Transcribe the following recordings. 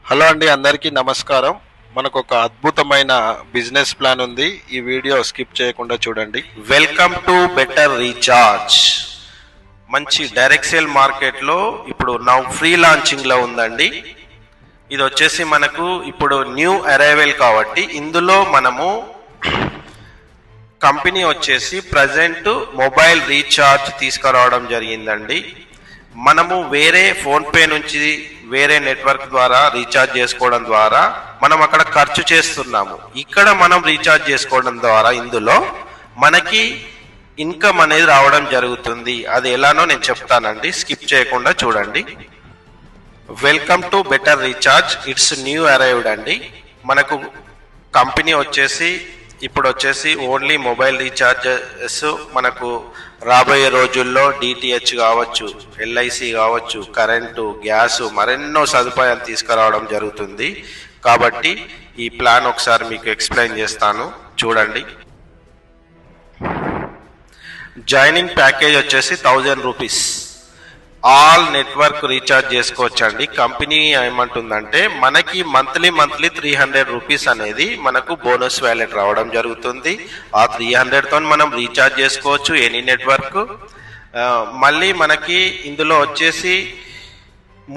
Hello అండి, అందరికీ నమస్కారం. మనకు ఒక అద్భుతమైన బిజినెస్ ప్లాన్ ఉంది. ఈ వీడియో స్కిప్ చేయకుండా చూడండి. Welcome to better recharge. మంచి డైరెక్ట్ సేల్ మార్కెట్లో ఇప్పుడు నౌ ఫ్రీ లాంచింగ్ లో ఉందండి. ఇది వచ్చేసి మనకు ఇప్పుడు న్యూ అరైవల్ కాబట్టి ఇందులో మనము కంపెనీ వచ్చేసి ప్రజెంట్ మొబైల్ రీఛార్జ్ తీసుకురావడం జరిగిందండి. మనము వేరే ఫోన్పే నుంచి వేరే నెట్వర్క్ ద్వారా రీఛార్జ్ చేసుకోవడం ద్వారా మనం అక్కడ ఖర్చు చేస్తున్నాము. ఇక్కడ మనం రీఛార్జ్ చేసుకోవడం ద్వారా ఇందులో మనకి ఇన్కమ్ అనేది రావడం జరుగుతుంది. అది ఎలానో నేను చెప్తానండి, స్కిప్ చేయకుండా చూడండి. Welcome to better recharge. It's new arrived అండి. మనకు కంపెనీ వచ్చేసి ఇప్పుడు వచ్చేసి ఓన్లీ మొబైల్ రీఛార్జెస్ మనకు రాబోయే రోజుల్లో డిటిహెచ్ కావచ్చు, ఎల్ఐసి కావచ్చు, కరెంటు, గ్యాస్, మరెన్నో సదుపాయాలు తీసుకురావడం జరుగుతుంది. కాబట్టి ఈ ప్లాన్ ఒకసారి మీకు ఎక్స్ప్లెయిన్ చేస్తాను, చూడండి. జాయినింగ్ ప్యాకేజ్ వచ్చేసి 1000 రూపీస్. ఆల్ నెట్వర్క్ రీఛార్జ్ చేసుకోవచ్చండి. కంపెనీ ఏమంటుందంటే మనకి మంత్లీ 300 రూపీస్ అనేది మనకు బోనస్ వ్యాలెట్ రావడం జరుగుతుంది. ఆ 300తో మనం రీఛార్జ్ చేసుకోవచ్చు ఎనీ నెట్వర్క్. మళ్ళీ మనకి ఇందులో వచ్చేసి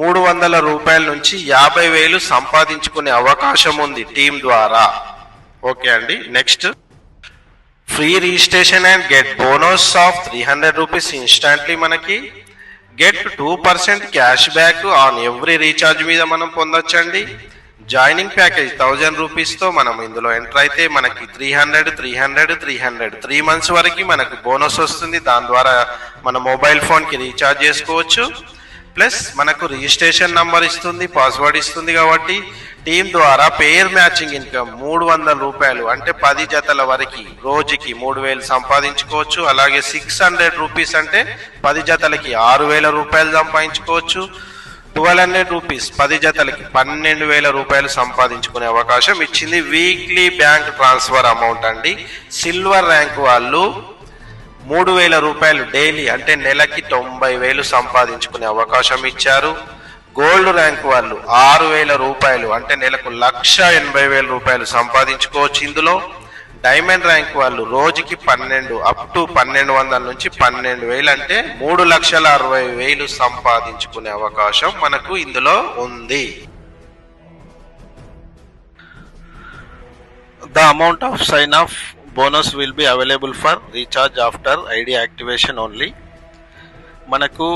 300 రూపాయల నుంచి 50,000 సంపాదించుకునే అవకాశం ఉంది టీమ్ ద్వారా. ఓకే అండి. Next, free registration and get bonus of 300 rupees instantly. మనకి get 2% cash back on every recharge మీద మనం పొందొచ్చండి. జాయినింగ్ ప్యాకేజ్ 1000 రూపీస్తో మనం ఇందులో ఎంటర్ అయితే మనకి 300 3 మంత్స్ వరకు మనకు బోనస్ వస్తుంది. దాని ద్వారా మన మొబైల్ ఫోన్కి రీఛార్జ్ చేసుకోవచ్చు. ప్లస్ మనకు రిజిస్ట్రేషన్ నంబర్ ఇస్తుంది, పాస్వర్డ్ ఇస్తుంది. కాబట్టి టీమ్ ద్వారా పేర్ మ్యాచింగ్ ఇన్కమ్ 300 రూపాయలు అంటే 10 జతల వరకు రోజుకి 3000 సంపాదించుకోవచ్చు. అలాగే 600 రూపీస్ అంటే 10 జతలకి 6000 రూపాయలు సంపాదించుకోవచ్చు. 1200 రూపీస్ 10 జతలకి 12,000 రూపాయలు సంపాదించుకునే అవకాశం ఇచ్చింది. వీక్లీ బ్యాంక్ ట్రాన్స్ఫర్ అమౌంట్ అండి. సిల్వర్ ర్యాంక్ వాళ్ళు 3,000 రూపాయలు డైలీ అంటే నెలకి 90,000 సంపాదించుకునే అవకాశం ఇచ్చారు. గోల్డ్ ర్యాంక్ వాళ్ళు 6,000 రూపాయలు అంటే నెలకు 1,80,000 రూపాయలు సంపాదించుకోవచ్చు ఇందులో. డైమండ్ ర్యాంక్ వాళ్ళు రోజుకి 12 అప్ టు 1,200 నుంచి 12,000 అంటే 3,60,000 సంపాదించుకునే అవకాశం మనకు ఇందులో ఉంది. The amount of sign off bonus will be available for recharge after ID activation only. మనకు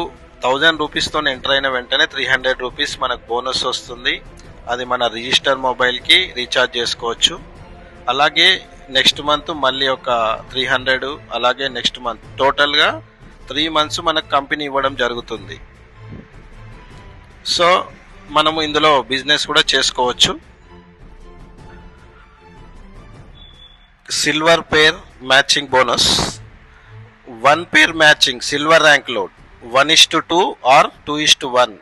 1000 రూపీస్తో ఎంటర్ అయిన వెంటనే 300 రూపీస్ మనకు బోనస్ వస్తుంది. అది మన రిజిస్టర్ మొబైల్కి రీఛార్జ్ చేసుకోవచ్చు. అలాగే నెక్స్ట్ మంత్ మళ్ళీ ఒక 300, అలాగే నెక్స్ట్ మంత్ టోటల్గా 3 మంత్స్ మనకు కంపెనీ ఇవ్వడం జరుగుతుంది. సో మనము ఇందులో బిజినెస్ కూడా చేసుకోవచ్చు. Silver pair matching bonus, 1 pair matching silver rank load 1:2 or 2:1.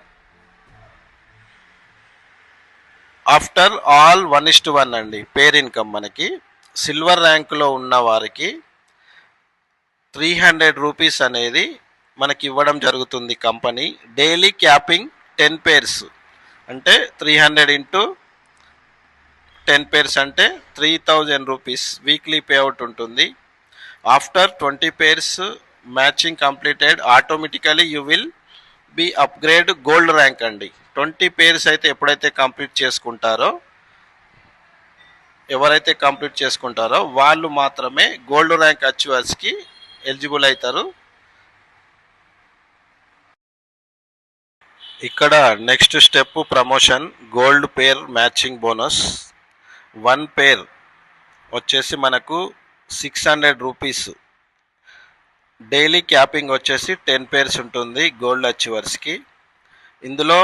After all 1:1 అండి పేర్ ఇన్కమ్. మనకి సిల్వర్ ర్యాంకులో ఉన్న వారికి 300 రూపీస్ అనేది మనకి ఇవ్వడం జరుగుతుంది కంపెనీ. డైలీ క్యాపింగ్ 10 పేర్స్ అంటే 300 ఇంటూ 10 పేర్స్ అంటే 3,000 రూపీస్ వీక్లీ పేఅవుట్ ఉంటుంది. After 20 pairs matching completed automatically you will be upgrade gold rank అండి. 20 పేర్స్ అయితే ఎవరైతే కంప్లీట్ చేసుకుంటారో వాళ్ళు మాత్రమే గోల్డ్ ర్యాంక్ అచీవర్స్కి ఎలిజిబుల్ అవుతారు. ఇక్కడ నెక్స్ట్ స్టెప్ ప్రమోషన్, గోల్డ్ పేర్ మ్యాచింగ్ బోనస్. 1 పేర్ వచ్చేసి మనకు 600 రూపీస్. డైలీ క్యాపింగ్ వచ్చేసి 10 పేర్స్ ఉంటుంది గోల్డ్ అచీవర్స్కి. ఇందులో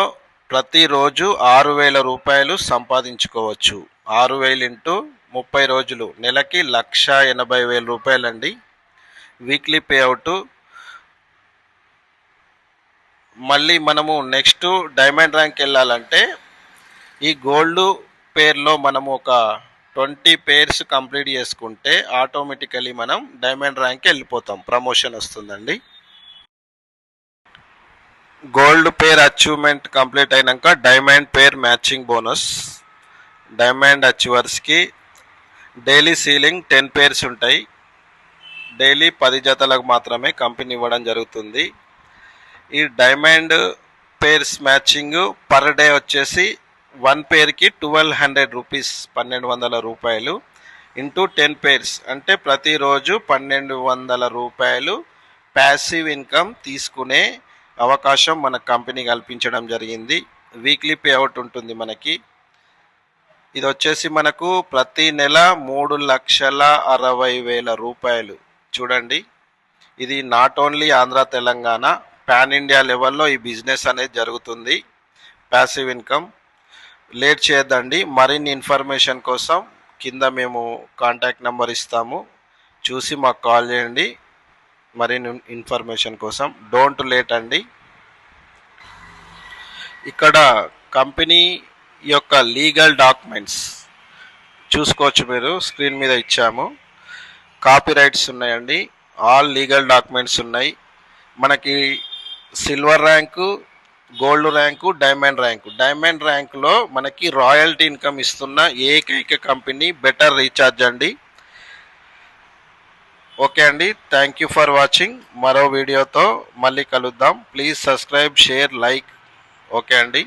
ప్రతిరోజు 6,000 రూపాయలు సంపాదించుకోవచ్చు. 6,000 ఇంటూ 30 రోజులు నెలకి 1,80,000 రూపాయలు అండి వీక్లీ పేఅవుట్. మళ్ళీ మనము నెక్స్ట్ డైమండ్ ర్యాంక్ వెళ్ళాలంటే ఈ గోల్డ్ పేర్లో మనము ఒక 20 పేర్స్ కంప్లీట్ చేసుకుంటే ఆటోమేటికలీ మనం డైమండ్ ర్యాంక్కి వెళ్ళిపోతాం, ప్రమోషన్ వస్తుందండి. గోల్డ్ పేర్ అచీవ్మెంట్ కంప్లీట్ అయినాక diamond pair matching bonus. Diamond అచీవర్స్కి డైలీ సీలింగ్ 10 పేర్స్ ఉంటాయి. డైలీ 10 జతలకు మాత్రమే కంపెనీ ఇవ్వడం జరుగుతుంది. ఈ diamond pairs matching per day వచ్చేసి 1 పేర్కి 1200 రూపీస్, 1200 రూపాయలు ఇంటూ 10 పేర్స్ అంటే ప్రతిరోజు 1200 రూపాయలు ప్యాసివ్ ఇన్కమ్ తీసుకునే అవకాశం మన కంపెనీ కల్పించడం జరిగింది. వీక్లీ పేఅవుట్ ఉంటుంది మనకి. ఇది వచ్చేసి మనకు ప్రతి నెల 3,60,000 రూపాయలు. చూడండి, ఇది not only Andhra Telangana, pan India లెవెల్లో ఈ బిజినెస్ అనేది జరుగుతుంది. Passive income. లేట్ చేయొద్దండి. మరిన్ని ఇన్ఫర్మేషన్ కోసం కింద మేము కాంటాక్ట్ నెంబర్ ఇస్తాము, చూసి మాకు కాల్ చేయండి మరిన్ని ఇన్ఫర్మేషన్ కోసం. డోంట్ లేట్ అండి. ఇక్కడ కంపెనీ యొక్క లీగల్ డాక్యుమెంట్స్ చూసుకోవచ్చు, మీరు స్క్రీన్ మీద ఇచ్చాము. కాపీ రైట్స్ ఉన్నాయండి, ఆల్ లీగల్ డాక్యుమెంట్స్ ఉన్నాయి. మనకి silver rank, gold rank, diamond rank. Diamond ర్యాంకులో మనకి రాయల్టీ ఇన్కమ్ ఇస్తున్న ఏకైక కంపెనీ బెటర్ రీఛార్జ్ అండి. ఓకే అండి, థ్యాంక్ యూ ఫర్ వాచింగ్. మరో వీడియోతో మళ్ళీ కలుద్దాం. Please subscribe, share, like. Okay అండి.